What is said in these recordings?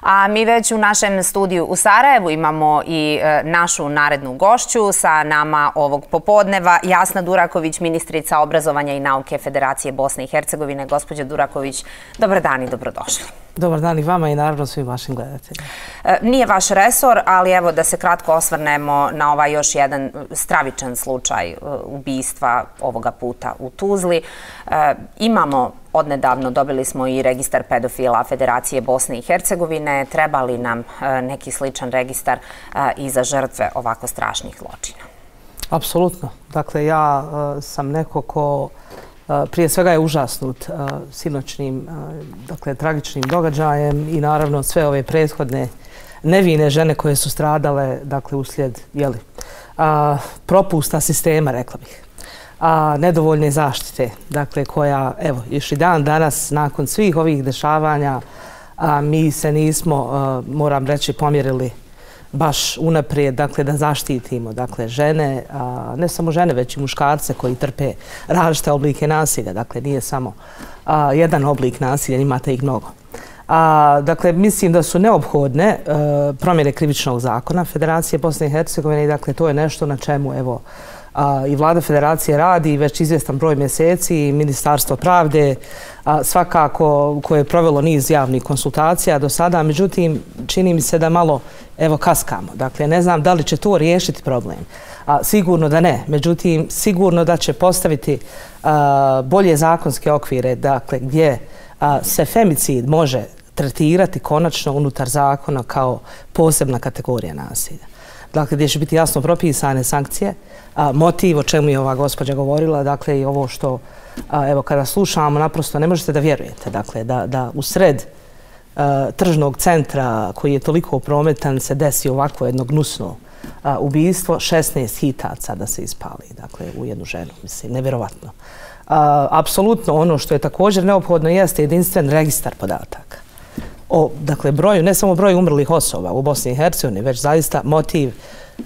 A mi već u našem studiju u Sarajevu imamo i našu narednu gošću sa nama ovog popodneva, Jasna Duraković, ministrica obrazovanja i nauke Federacije Bosne i Hercegovine. Gospođo Duraković, dobar dan i dobrodošli. Dobar dan i vama i naravno svim vašim gledateljima. Nije vaš resor, ali evo da se kratko osvrnemo na ovaj još jedan stravičan slučaj ubistva ovoga puta u Tuzli. Imamo odnedavno, dobili smo i registar pedofila Federacije Bosne i Hercegovine. Treba li nam neki sličan registar i za žrtve ovako strašnih zločina? Apsolutno. Dakle, ja sam neko ko prije svega je užasnut sinoćnim, dakle, tragičnim događajem i naravno sve ove prethodne nevine žene koje su stradale, dakle, uslijed, propusta sistema, rekla bih. Nedovoljne zaštite, dakle, koja, evo, još i dan danas, nakon svih ovih dešavanja, mi se nismo, moram reći, pomjerili baš unaprijed, dakle, da zaštitimo, dakle, žene, ne samo žene, već i muškarce koji trpe različite oblike nasilja, dakle, nije samo jedan oblik nasilja, imate ih mnogo. Dakle, mislim da su neophodne promjene krivičnog zakona Federacije Bosne i Hercegovine i, dakle, to je nešto na čemu, evo, i vlada federacije radi već izvjestan broj mjeseci i Ministarstvo pravde svakako koje je provelo niz javnih konsultacija do sada, međutim čini mi se da malo evo kaskamo. Dakle, ne znam da li će to riješiti problem. Sigurno da ne, međutim sigurno da će postaviti bolje zakonske okvire, dakle gdje se femicid može tretirati konačno unutar zakona kao posebna kategorija nasilja. Dakle, gdje će biti jasno propisane sankcije, motiv o čemu je ova gospođa govorila, dakle i ovo što, evo, kada slušamo, naprosto ne možete da vjerujete, dakle, da u sred tržnog centra koji je toliko prometan se desi ovako jedno gnusno ubijstvo, 16 hitaca da se ispali, dakle, u jednu ženu, mislim, nevjerovatno. Apsolutno ono što je također neophodno jeste jedinstven registar podataka. Dakle, broju, ne samo broju umrlih osoba u Bosni i Hercegovini, već zaista motiv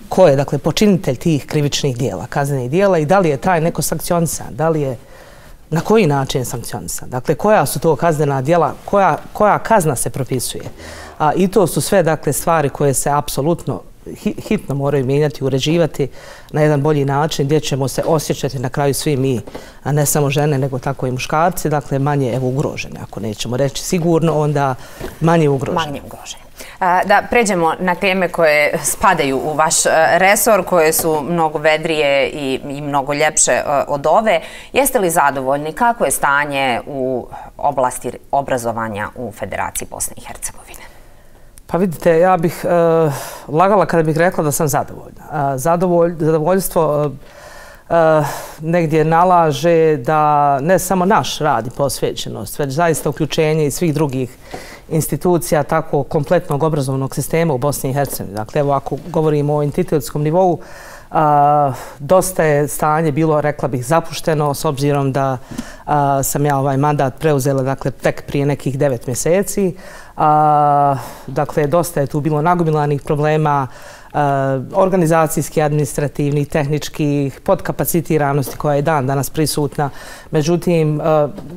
ko je, dakle, počinitelj tih krivičnih dijela, kaznenih dijela i da li je taj neko sankcionisan, da li je, na koji način je sankcionisan, dakle, koja su to kaznena dijela, koja kazna se propisuje. I to su sve, dakle, stvari koje se apsolutno hitno moraju mijenjati, uređivati na jedan bolji način gdje ćemo se osjećati na kraju svi mi, a ne samo žene, nego tako i muškarci, dakle manje evo ugrožene. Ako nećemo reći sigurno, onda manje ugrožene. Manje ugrožene. Da pređemo na teme koje spadaju u vaš resor, koje su mnogo vedrije i mnogo ljepše od ove. Jeste li zadovoljni? Kako je stanje u oblasti obrazovanja u Federaciji Bosne i Hercegovine? Pa vidite, ja bih lagala kada bih rekla da sam zadovoljna. Zadovoljstvo negdje nalaže da ne samo naš rad i posvećenost, već zaista uključenje i svih drugih institucija tako kompletnog obrazovnog sistema u Bosni i Hercegovini. Dakle, evo ako govorimo o entitetskom nivou, dosta je stanje bilo, rekla bih, zapušteno s obzirom da sam ja ovaj mandat preuzela, dakle, tek prije nekih 9 mjeseci. Dakle, dosta je tu bilo nagomilanih problema, organizacijskih, administrativnih, tehničkih, podkapacitiranosti koja je dan danas prisutna. Međutim,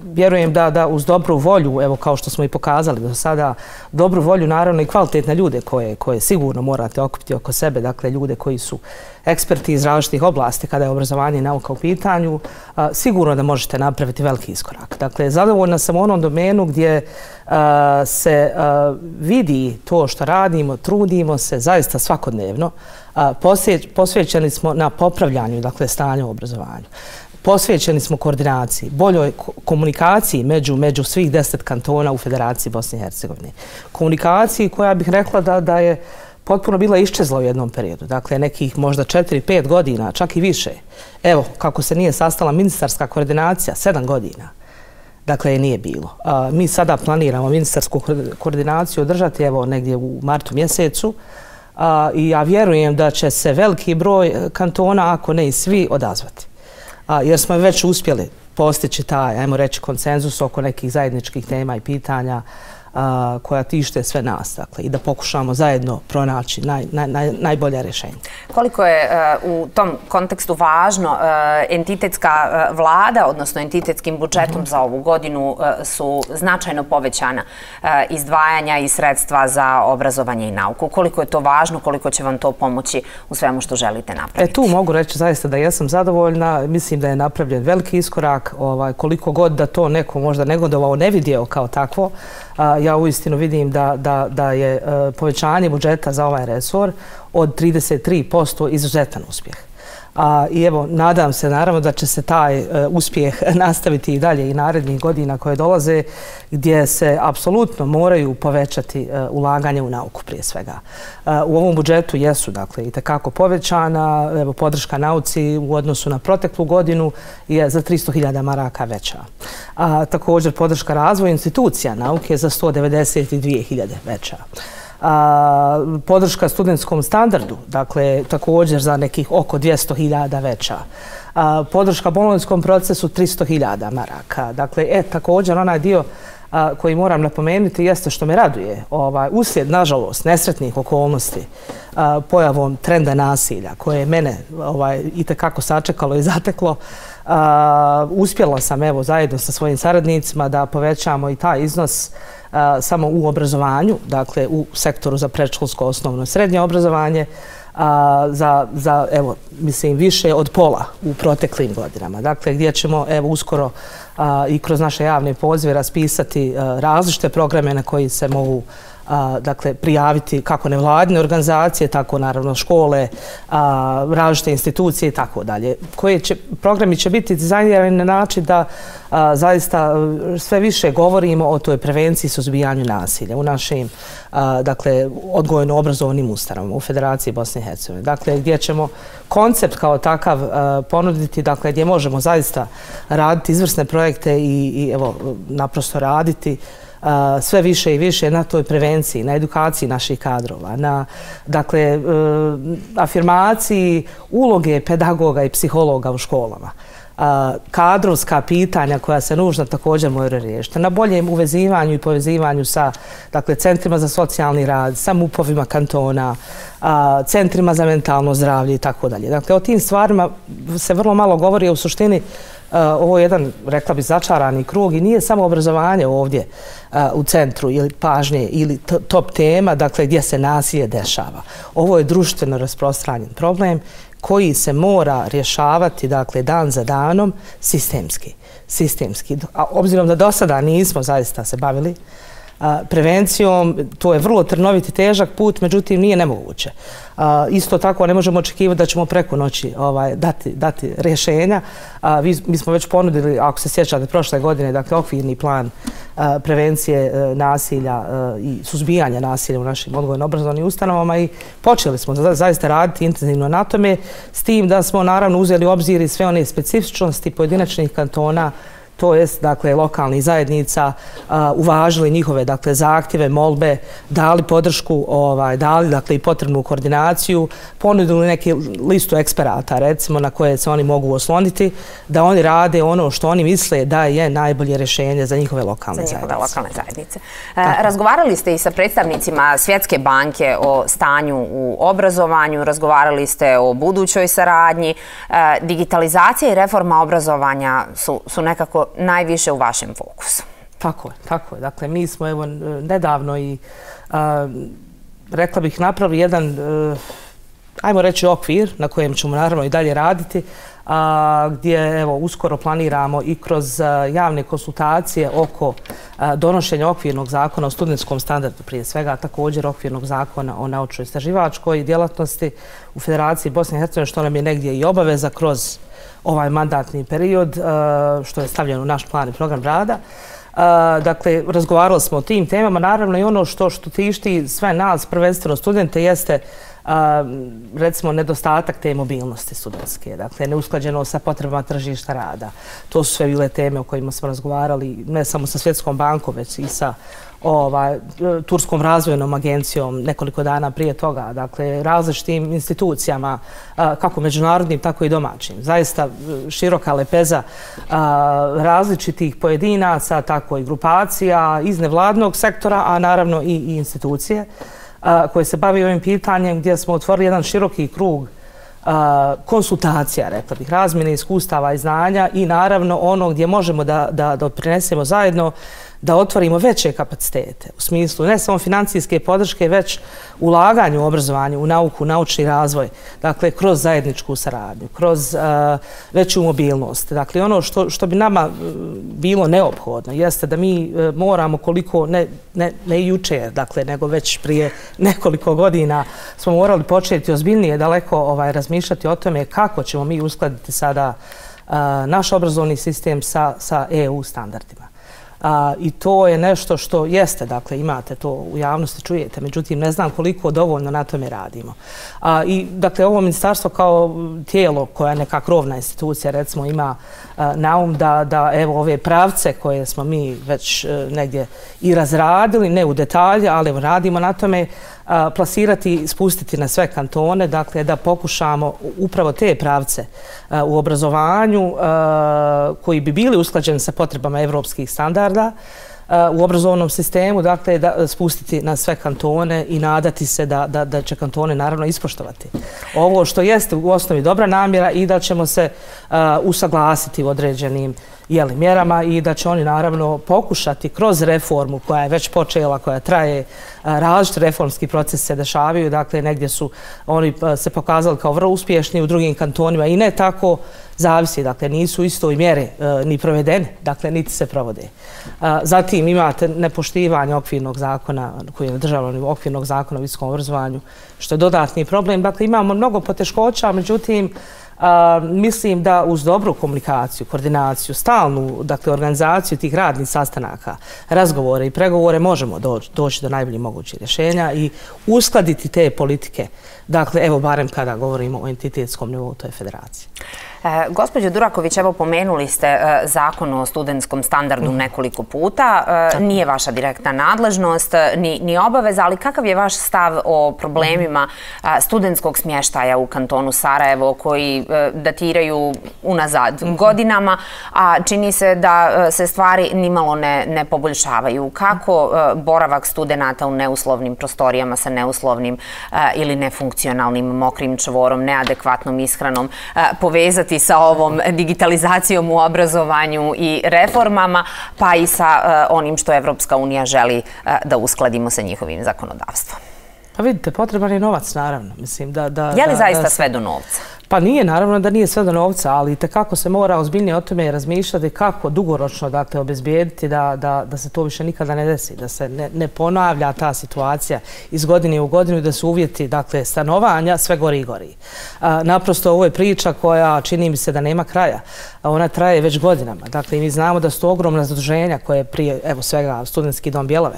vjerujem da uz dobru volju, evo kao što smo i pokazali do sada, dobru volju naravno i kvalitetne ljude koje sigurno morate okupiti oko sebe, dakle ljude koji su eksperti iz različitih oblasti kada je obrazovanje i nauka u pitanju, sigurno da možete napraviti veliki iskorak. Dakle, zadovoljna sam u onom domenu gdje se vidi to što radimo, trudimo se zaista svakodnevno. Posvećeni smo na popravljanju, dakle, stanja u obrazovanju. Posvećeni smo koordinaciji, boljoj komunikaciji među svih 10 kantona u Federaciji Bosne i Hercegovine. Komunikaciji koja bih rekla da je potpuno bila iščezla u jednom periodu. Dakle, nekih možda 4-5 godina, čak i više. Evo, kako se nije sastala ministarska koordinacija, 7 godina. Dakle, nije bilo. Mi sada planiramo ministarsku koordinaciju održati evo negdje u martu mjesecu i ja vjerujem da će se veliki broj kantona, ako ne i svi, odazvati. Jer smo već uspjeli postići taj, ajmo reći, konsenzus oko nekih zajedničkih tema i pitanja koja tište sve nas, dakle, i da pokušamo zajedno pronaći najbolja rješenja. Koliko je u tom kontekstu važno entitetska vlada, odnosno entitetskim budžetom za ovu godinu su značajno povećana izdvajanja i sredstva za obrazovanje i nauku? Koliko je to važno, koliko će vam to pomoći u svemu što želite napraviti? Tu mogu reći zaista da jesam zadovoljna. Mislim da je napravljen veliki iskorak. Koliko god da to neko možda negodovao, ne vidio kao takvo, ja uistinu vidim da je povećanje budžeta za ovaj resor od 33% izuzetan uspjeh. I evo, nadam se naravno da će se taj uspjeh nastaviti i dalje i narednih godina koje dolaze, gdje se apsolutno moraju povećati ulaganje u nauku prije svega. U ovom budžetu jesu, dakle, i tekako povećana. Evo, podrška nauci u odnosu na proteklu godinu je za 300.000 maraka veća. Također, podrška razvoju institucija nauke je za 192.000 veća. Podrška studentskom standardu, dakle, također za nekih oko 200.000 veća. Podrška bolonjskom procesu 300.000 maraka. Dakle, također onaj dio koji moram napomenuti jeste što me raduje. Uslijed, nažalost, nesretnih okolnosti, pojavom trenda nasilja koje je mene itekako sačekalo i zateklo, uspjela sam, evo, zajedno sa svojim saradnicima da povećamo i taj iznos samo u obrazovanju, dakle u sektoru za predškolsko, osnovno i srednje obrazovanje, za, evo, mislim, više od pola u proteklim godinama. Dakle, gdje ćemo, evo, uskoro i kroz naše javne pozive raspisati različite programe na koji se mogu dakle, prijaviti kako nevladine organizacije, tako naravno škole, različite institucije i tako dalje. Programi će biti dizajnirani na način da zaista sve više govorimo o toj prevenciji i suzbijanju nasilja u našim, dakle, odgojno-obrazovnim ustanovama u Federaciji Bosne i Hercegovine. Dakle, gdje ćemo koncept kao takav ponuditi, dakle, gdje možemo zaista raditi izvrsne projekte i evo, naprosto raditi sve više i više na toj prevenciji, na edukaciji naših kadrova, na, dakle, afirmaciji uloge pedagoga i psihologa u školama. Kadrovska pitanja koja se nužno također moraju riješiti, na boljem uvezivanju i povezivanju sa, dakle, centrima za socijalni rad, sa MUP-ovima kantona, centrima za mentalno zdravlje i tako dalje. Dakle, o tim stvarima se vrlo malo govori, a u suštini ovo je jedan, rekla bi, začarani krug i nije samo obrazovanje ovdje u centru ili pažnje ili top tema, dakle, gdje se nasilje dešava. Ovo je društveno rasprostranjen problem koji se mora rješavati, dakle, dan za danom sistemski. A obzirom da do sada nismo zaista se bavili prevencijom, to je vrlo trnovit i težak put, međutim nije nemoguće. Isto tako ne možemo očekivati da ćemo preko noći dati rješenja. Mi smo već ponudili, ako se sjećate, prošle godine, dakle, okvirni plan prevencije nasilja i suzbijanja nasilja u našim odgojno-obrazovnim ustanovama i počeli smo zaista raditi intenzivno na tome, s tim da smo naravno uzeli u obzir i sve one specifičnosti pojedinačnih kantona, to jest, dakle, lokalnih zajednica, uvažili njihove, dakle, zahtjeve, molbe, dali podršku, dali, dakle, i potrebnu koordinaciju, ponudili neki listu eksperata, recimo, na koje se oni mogu osloniti, da oni rade ono što oni misle da je najbolje rješenje za njihove lokalne zajednice. Razgovarali ste i sa predstavnicima Svjetske banke o stanju u obrazovanju, razgovarali ste o budućoj saradnji. Digitalizacija i reforma obrazovanja su nekako najviše u vašem fokusu. Tako je. Dakle, mi smo, evo, nedavno i, rekla bih, napravili jedan, ajmo reći, okvir na kojem ćemo naravno i dalje raditi, gdje, evo, uskoro planiramo i kroz javne konsultacije oko donošenja okvirnog zakona o studentskom standardu prije svega, a također okvirnog zakona o naučno-istraživačkoj djelatnosti u Federaciji Bosne i Hercegovine, što nam je negdje i obaveza kroz ovaj mandatni period, što je stavljeno u naš plan i program rada. Dakle, razgovarali smo o tim temama. Naravno, i ono što tišti sve nas, prvenstveno studente, jeste recimo nedostatak te mobilnosti studentske, dakle neusklađenost sa potrebama tržišta rada. To su sve bile teme o kojima smo razgovarali ne samo sa Svjetskom bankom, već i sa Turskom razvojnom agencijom nekoliko dana prije toga, dakle različitim institucijama, kako međunarodnim, tako i domaćim. Zaista široka lepeza različitih pojedinaca, tako i grupacija iz nevladnog sektora, a naravno i institucije koje se bavi ovim pitanjem, gdje smo otvorili jedan široki krug konsultacija, rekla bih, razmjene iskustava i znanja i naravno ono gdje možemo da doprinesemo zajedno, da otvorimo veće kapacitete u smislu ne samo financijske podrške, već ulaganju u obrazovanje, u nauku, naučni razvoj, dakle kroz zajedničku saradnju, kroz veću mobilnost. Dakle, ono što bi nama bilo neophodno jeste da mi moramo koliko, ne jučer, dakle, nego već prije nekoliko godina smo morali početi ozbiljnije daleko razmišljati o tome kako ćemo mi uskladiti sada naš obrazovni sistem sa EU standardima. I to je nešto što jeste, dakle imate to u javnosti, čujete, međutim ne znam koliko dovoljno na tome radimo. I dakle ovo ministarstvo kao tijelo koja je neka krovna institucija recimo ima na um da evo ove pravce koje smo mi već negdje i razradili, ne u detalje, ali radimo na tome, plasirati, spustiti na sve kantone, dakle da pokušamo upravo te pravce u obrazovanju koji bi bili usklađeni sa potrebama evropskih standarda u obrazovnom sistemu, dakle da spustiti na sve kantone i nadati se da će kantone naravno ispoštovati ovo što jeste u osnovi dobra namjera i da ćemo se usaglasiti u određenim mjerama i da će oni naravno pokušati kroz reformu koja je već počela, koja traje, različiti reformski proces se dešavaju, dakle negdje su oni se pokazali kao vrlo uspješni u drugim kantonima i ne tako zavisi, dakle nisu u istoj mjeri ni provedene, dakle niti se provode. Zatim imate nepoštivanje okvirnog zakona, koji je na državnom nivou, okvirnog zakona o visokom obrazovanju, što je dodatni problem. Dakle imamo mnogo poteškoća, međutim mislim da uz dobru komunikaciju, koordinaciju, stalnu dakle, organizaciju tih radnih sastanaka, razgovore i pregovore možemo doći do najboljih mogućih rješenja i uskladiti te politike. Dakle, evo barem kada govorimo o entitetskom nivou, to je federacija. Gospođo Duraković, evo pomenuli ste zakon o studentskom standardu nekoliko puta. Nije vaša direktna nadležnost ni obaveza, ali kakav je vaš stav o problemima studentskog smještaja u kantonu Sarajevo koji datiraju unazad godinama, a čini se da se stvari nimalo ne poboljšavaju? Kako boravak studenata u neuslovnim prostorijama sa neuslovnim ili nefunkcionalnim mokrim čvorom, neadekvatnom ishranom povezati sa ovom digitalizacijom u obrazovanju i reformama, pa i sa onim što Evropska unija želi da uskladimo sa njihovim zakonodavstvom? Pa vidite, potreban je novac, naravno. Je li zaista sve do novca? Pa nije, naravno da nije sve do novca, ali itekako se mora ozbiljnije o tome razmišljati kako dugoročno dakle, obezbijediti da se to više nikada ne desi, da se ne ponavlja ta situacija iz godine u godinu, da su uvjeti dakle, stanovanja sve gori i gori. Naprosto ovo je priča koja čini mi se da nema kraja. Ona traje već godinama. Dakle, mi znamo da su to ogromna zaduženja koje prije, evo svega, Studentski dom Bjelave,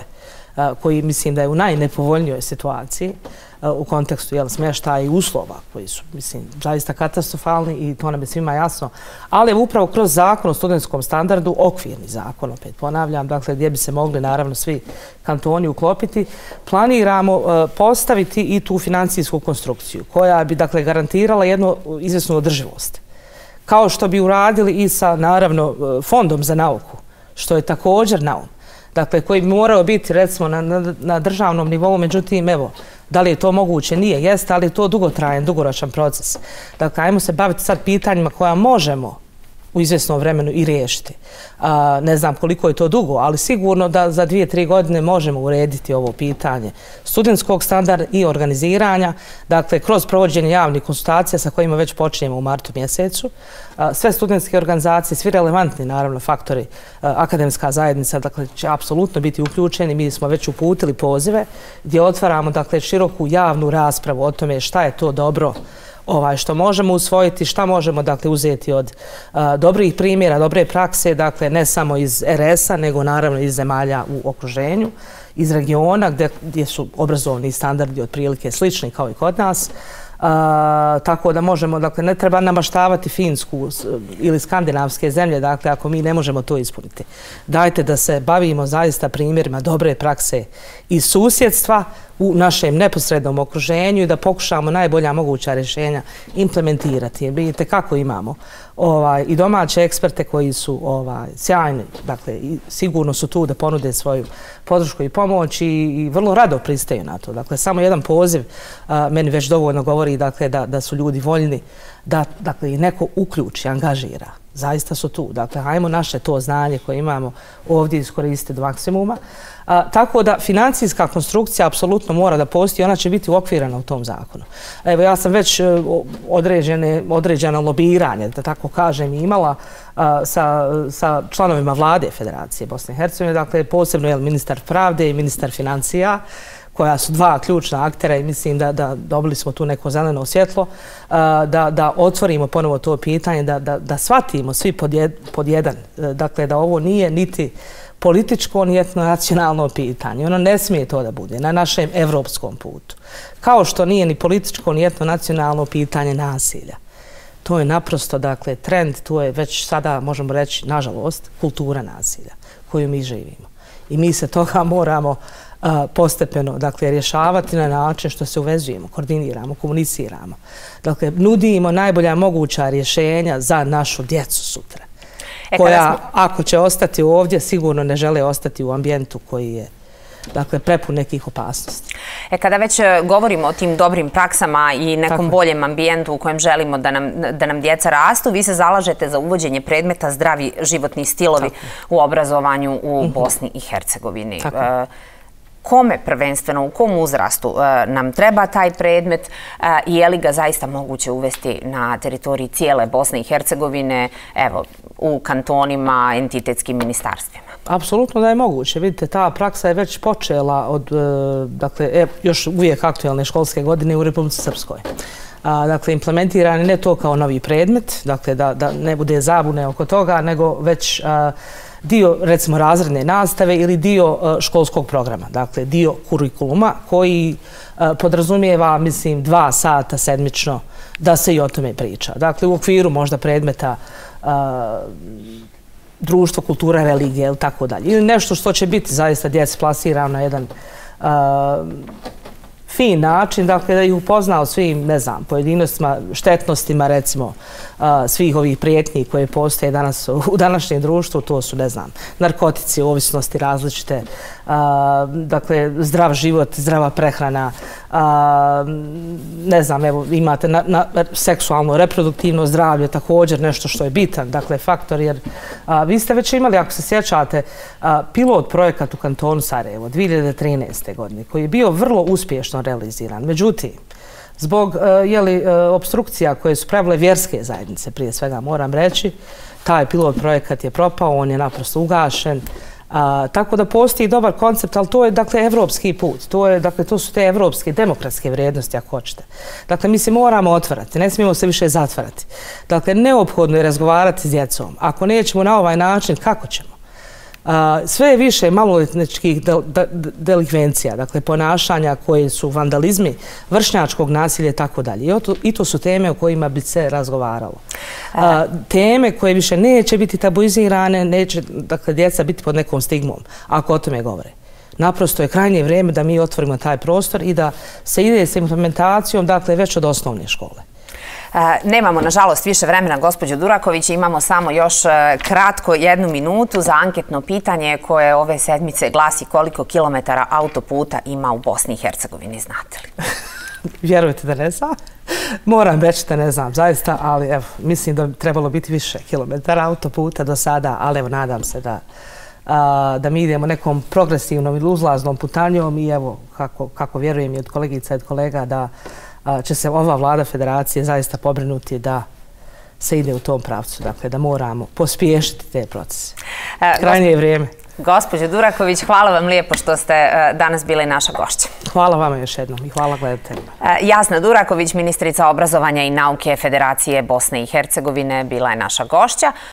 koji mislim da je u najnepovoljnijoj situaciji u kontekstu smještaja i uslova koji su, mislim, zaista katastrofalni i to nam je svima jasno. Ali upravo kroz zakon o studentskom standardu, okvirni zakon, opet ponavljam, dakle gdje bi se mogli naravno svi kantoni uklopiti, planiramo postaviti i tu financijsku konstrukciju koja bi dakle garantirala jednu izvjesnu održivost. Kao što bi uradili i sa naravno fondom za nauku, što je također naum. Dakle, koji bi morao biti, recimo, na državnom nivou, međutim, evo, da li je to moguće? Nije, jeste, ali je to dugotrajan, dugoročan proces. Dakle, ajmo se baviti sad pitanjima koja možemo u izvjesnom vremenu i riješiti. Ne znam koliko je to dugo, ali sigurno da za 2-3 godine možemo urediti ovo pitanje studentskog standarda i organiziranja, dakle, kroz provođenje javnih konsultacija sa kojima već počinjemo u martu mjesecu. Sve studentske organizacije, svi relevantni, naravno, faktori, akademska zajednica, dakle, će apsolutno biti uključeni. Mi smo već uputili pozive gdje otvaramo, dakle, široku javnu raspravu o tome šta je to dobro što možemo usvojiti, šta možemo dakle uzeti od dobrih primjera, dobre prakse, dakle ne samo iz RS-a, nego naravno iz zemalja u okruženju iz regiona gdje su obrazovni standardi otprilike slični kao i kod nas. Tako da možemo, dakle, ne treba namaštavati Finsku ili skandinavske zemlje, dakle, ako mi ne možemo to ispuniti. Dajte da se bavimo zaista primjerima dobre prakse iz susjedstva u našem neposrednom okruženju i da pokušamo najbolja moguća rješenja implementirati. Jer vidite kako imamo i domaće eksperte koji su sjajni, dakle, i sigurno su tu da ponude svoju podršku i pomoć i vrlo rado pristaju na to. Dakle, samo jedan poziv meni već dovoljno govori, dakle, da su ljudi voljni da, dakle, i neko uključi, angažira. Zaista su tu. Dakle, hajmo naše to znanje koje imamo ovdje iskoristiti do maksimuma. Tako da financijska konstrukcija apsolutno mora da postoji, ona će biti uokvirana u tom zakonu. Evo, ja sam već određeno lobiranje, da tako kažem, imala sa članovima vlade Federacije Bosne i Hercegovine, dakle, posebno je ministar pravde i ministar financija, koja su dva ključna aktera i mislim da dobili smo tu neko zeleno svjetlo, da otvorimo ponovo to pitanje, da shvatimo svi pod jedan, dakle, da ovo nije niti političko, ni etnonacionalno pitanje. Ono ne smije to da bude na našem evropskom putu. Kao što nije ni političko, ni etnonacionalno pitanje nasilja. To je naprosto, dakle, trend, to je već sada, možemo reći, nažalost, kultura nasilja koju mi živimo. I mi se toga moramo postepeno, dakle, rješavati na način što se uvezujemo, koordiniramo, komuniciramo. Dakle, nudimo najbolja moguća rješenja za našu djecu sutra. Koja, ako će ostati ovdje, sigurno ne žele ostati u ambijentu koji je, dakle, prepun nekih opasnosti. Kada već govorimo o tim dobrim praksama i nekom boljem ambijentu u kojem želimo da nam djeca rastu, vi se zalažete za uvođenje predmeta zdravi životni stilovi u obrazovanju u Bosni i Hercegovini. Kome prvenstveno, u kom uzrastu nam treba taj predmet i je li ga zaista moguće uvesti na teritoriji cijele Bosne i Hercegovine, evo, u kantonima, entitetskim ministarstvima? Apsolutno da je moguće. Vidite, ta praksa je već počela od, dakle, još uvijek aktualne školske godine u Republici Srpskoj. Dakle, implementiran ne to kao novi predmet, dakle, da ne bude zabune oko toga, nego već dio, recimo, razredne nastave ili dio školskog programa, dakle, dio kurikuluma koji podrazumijeva, mislim, 2 sata sedmično da se i o tome priča. Dakle, u okviru možda predmeta društvo, kultura, religija ili tako dalje. Ili nešto što će biti zaista djeci plasirano na jedan fin način, dakle, da ih upozna o svim, ne znam, pojedinostima, štetnostima, recimo, svih ovih prijetnji koje postoje danas u današnjem društvu, to su, ne znam, narkotici, ovisnosti različite, dakle, zdrav život, zdrava prehrana, ne znam, evo, imate seksualno, reproduktivno zdravlje, također nešto što je bitan, dakle, faktor, jer vi ste već imali, ako se sjećate, pilot projekat u kantonu Sarajevo 2013. godine, koji je bio vrlo uspješno realiziran. Međutim, zbog opstrukcija koje su pravile vjerske zajednice, prije svega moram reći, taj pilot projekat je propao, on je naprosto ugašen. Tako da postoji dobar koncept, ali to je, dakle, evropski put. To su te evropske demokratske vrijednosti, ako hoćete. Dakle, mi se moramo otvarati, ne smijemo se više zatvarati. Dakle, neophodno je razgovarati s djecom. Ako nećemo na ovaj način, kako ćemo? Sve je više maloljetničkih delikvencija, dakle, ponašanja koje su vandalizmi, vršnjačkog nasilja i tako dalje. I to su teme o kojima bi se razgovaralo. Teme koje više neće biti tabuizirane, neće, dakle, djeca biti pod nekom stigmom, ako o tome govore. Naprosto je krajnje vrijeme da mi otvorimo taj prostor i da se ide s implementacijom, dakle, već od osnovne škole. Nemamo, nažalost, više vremena, gospođo Duraković. Imamo samo još kratko 1 minutu za anketno pitanje koje ove sedmice glasi: koliko kilometara autoputa ima u Bosni i Hercegovini, znate li? Vjerujete da ne znam? Moram reći da ne znam, zaista, ali evo, mislim da bi trebalo biti više kilometara autoputa do sada, ali evo, nadam se da mi idemo nekom progresivnom ili uzlaznom putanjom i evo, kako vjerujem i od kolegica i od kolega, da će se ova vlada federacije zaista pobrinuti da se ide u tom pravcu. Dakle, da moramo pospješiti te procese. Krajnje je vrijeme. Gospođo Duraković, hvala vam lijepo što ste danas bili naša gošća. Hvala vama još jednom i hvala gledateljima. Jasna Duraković, ministrica obrazovanja i nauke Federacije Bosne i Hercegovine, bila je naša gošća.